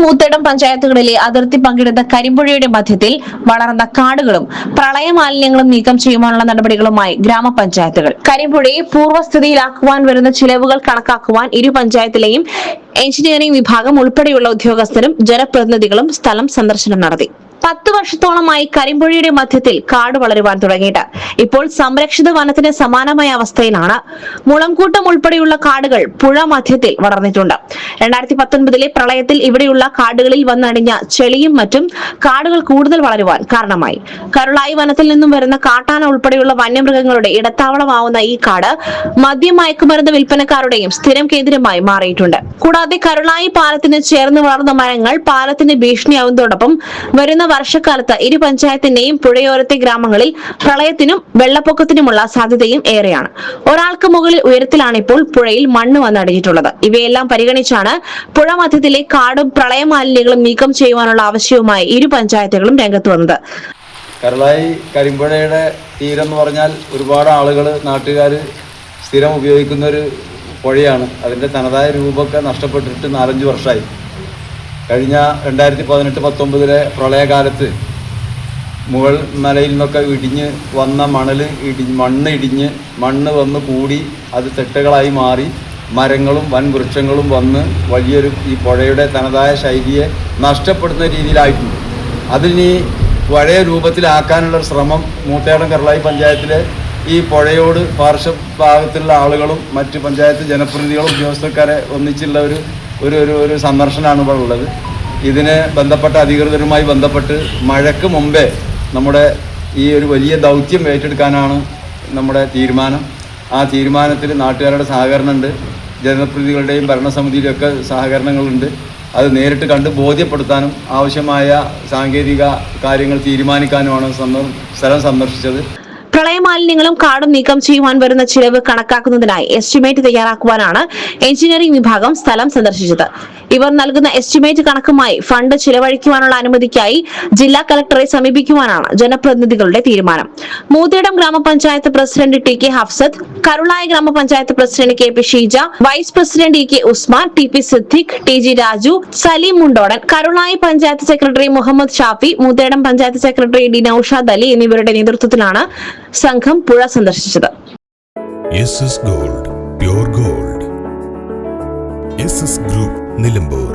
മൂത്തേടം പഞ്ചായത്തുകളിലെ അതിർത്തി പങ്കിടുന്ന കരിമ്പുഴയുടെ മധ്യത്തിൽ വളർന്ന കാടുകളും പ്രളയ മാലിന്യങ്ങളും നീക്കം ചെയ്യുവാനുള്ള നടപടികളുമായി ഗ്രാമപഞ്ചായത്തുകൾ. കരിമ്പുഴയെ പൂർവ്വസ്ഥിതിയിലാക്കുവാൻ വരുന്ന ചിലവുകൾ കണക്കാക്കുവാൻ ഇരു പഞ്ചായത്തിലെയും എഞ്ചിനീയറിംഗ് വിഭാഗം ഉൾപ്പെടെയുള്ള ഉദ്യോഗസ്ഥരും ജനപ്രതിനിധികളും സ്ഥലം സന്ദർശനം നടത്തി. 10 വർഷത്തോളമായി കരിമ്പുഴയുടെ മധ്യത്തിൽ കാട് വളരുവാൻ തുടങ്ങിയിട്ട് ഇപ്പോൾ സംരക്ഷിത വനത്തിന് സമാനമായ അവസ്ഥയിലാണ്. മുളംകൂട്ടം ഉൾപ്പെടെയുള്ള കാടുകൾ പുഴ മധ്യത്തിൽ വളർന്നിട്ടുണ്ട്. 2019 പ്രളയത്തിൽ ഇവിടെയുള്ള കാടുകളിൽ വന്നടിഞ്ഞ ചെളിയും മറ്റും കാടുകൾ കൂടുതൽ വളരുവാൻ കാരണമായി. കരുളായി വനത്തിൽ നിന്നും വരുന്ന കാട്ടാന ഉൾപ്പെടെയുള്ള വന്യമൃഗങ്ങളുടെ ഇടത്താവളമാവുന്ന ഈ കാട് മദ്യമയക്കുമരുന്ന് വിൽപ്പനക്കാരുടെയും സ്ഥിരം കേന്ദ്രമായി മാറിയിട്ടുണ്ട്. കൂടാതെ കരുളായി പാലത്തിന് ചേർന്ന് വളർന്ന മരങ്ങൾ പാലത്തിന് ഭീഷണിയാവുന്നതോടൊപ്പം വരുന്ന വർഷക്കാലത്ത് ഇരു പഞ്ചായത്തിന്റെയും പുഴയോരത്തെ ഗ്രാമങ്ങളിൽ പ്രളയത്തിനും വെള്ളപ്പൊക്കത്തിനുമുള്ള സാധ്യതയും ഏറെയാണ്. ഒരാൾക്ക് മുകളിൽ ഉയരത്തിലാണ് ഇപ്പോൾ പുഴയിൽ മണ്ണ് വന്നടിഞ്ഞിട്ടുള്ളത്. ഇവയെല്ലാം പരിഗണിച്ചാണ് പുഴ മധ്യത്തിലെ കാടും പ്രളയ മാലിന്യങ്ങളും നീക്കം ചെയ്യുവാനുള്ള ആവശ്യവുമായി ഇരു പഞ്ചായത്തുകളും രംഗത്ത് വന്നത്. കരുളായി കരിമ്പുഴയുടെ തീരം എന്ന് പറഞ്ഞാൽ ഒരുപാട് ആളുകൾ നാട്ടുകാർ സ്ഥിരം ഉപയോഗിക്കുന്ന ഒരു പുഴയാണ്. അതിൻ്റെ തനതായ രൂപമൊക്കെ നഷ്ടപ്പെട്ടിട്ട് 4-5 വർഷമായി. കഴിഞ്ഞ 2018-19 പ്രളയകാലത്ത് മുകൾ മലയിൽ നിന്നൊക്കെ ഇടിഞ്ഞ് വന്ന മണ്ണ് വന്ന് കൂടി അത് തെട്ടുകളായി മാറി മരങ്ങളും വൻ വൃക്ഷങ്ങളും വന്ന് വലിയൊരു ഈ പുഴയുടെ തനതായ ശൈലിയെ നഷ്ടപ്പെടുന്ന രീതിയിലായിട്ടുണ്ട്. അതിനി പഴയ രൂപത്തിലാക്കാനുള്ളൊരു ശ്രമം മൂത്തേടം കരുളായി പഞ്ചായത്തിലെ ഈ പുഴയോട് പാർശ്വഭാഗത്തുള്ള ആളുകളും മറ്റ് പഞ്ചായത്ത് ജനപ്രതിനിധികളും ഉദ്യോഗസ്ഥക്കാരെ ഒന്നിച്ചുള്ള ഒരു സന്ദർശനമാണ് ഇവിടെ ഉള്ളത്. ഇതിന് ബന്ധപ്പെട്ട അധികൃതരുമായി ബന്ധപ്പെട്ട് മഴയ്ക്ക് മുമ്പേ നമ്മുടെ ഈ ഒരു വലിയ ദൗത്യം ഏറ്റെടുക്കാനാണ് നമ്മുടെ തീരുമാനം. ആ തീരുമാനത്തിൽ നാട്ടുകാരുടെ സഹകരണമുണ്ട്, ജനപ്രതിനിധികളുടെയും ഭരണസമിതിയുടെയും ഒക്കെ സഹകരണങ്ങളുണ്ട്. അത് നേരിട്ട് കണ്ട് ബോധ്യപ്പെടുത്താനും ആവശ്യമായ സാങ്കേതിക കാര്യങ്ങൾ തീരുമാനിക്കാനുമാണ് സ്ഥലം സന്ദർശിച്ചത്. പ്രളയമാലിന്യങ്ങളും കാടും നീക്കം ചെയ്യുവാൻ വരുന്ന ചിലവ് കണക്കാക്കുന്നതിനായി എസ്റ്റിമേറ്റ് തയ്യാറാക്കുവാനാണ് എഞ്ചിനീയറിംഗ് വിഭാഗം സ്ഥലം സന്ദർശിച്ചത്. ഇവർ നൽകുന്ന എസ്റ്റിമേറ്റ് കണക്കുമായി ഫണ്ട് ചിലവഴിക്കുവാനുള്ള അനുമതിക്കായി ജില്ലാ കളക്ടറെ സമീപിക്കുവാനാണ് ജനപ്രതിനിധികളുടെ തീരുമാനം. Moothedam grama panchayat president T K Hafsath, Karulai grama panchayat president K P Sheeja, vice president E K Usman, T P Siddique, T G Raju, Saleem Mundodan, Karulai panchayat secretary Muhammad Shafi, Moothedam panchayat secretary D Naushad Ali എന്നിവരുടെ നേതൃത്വത്തിലാണ് സംഘം പുഴ സന്ദർശിച്ചത്. Gold, pure gold. Group Nilambur.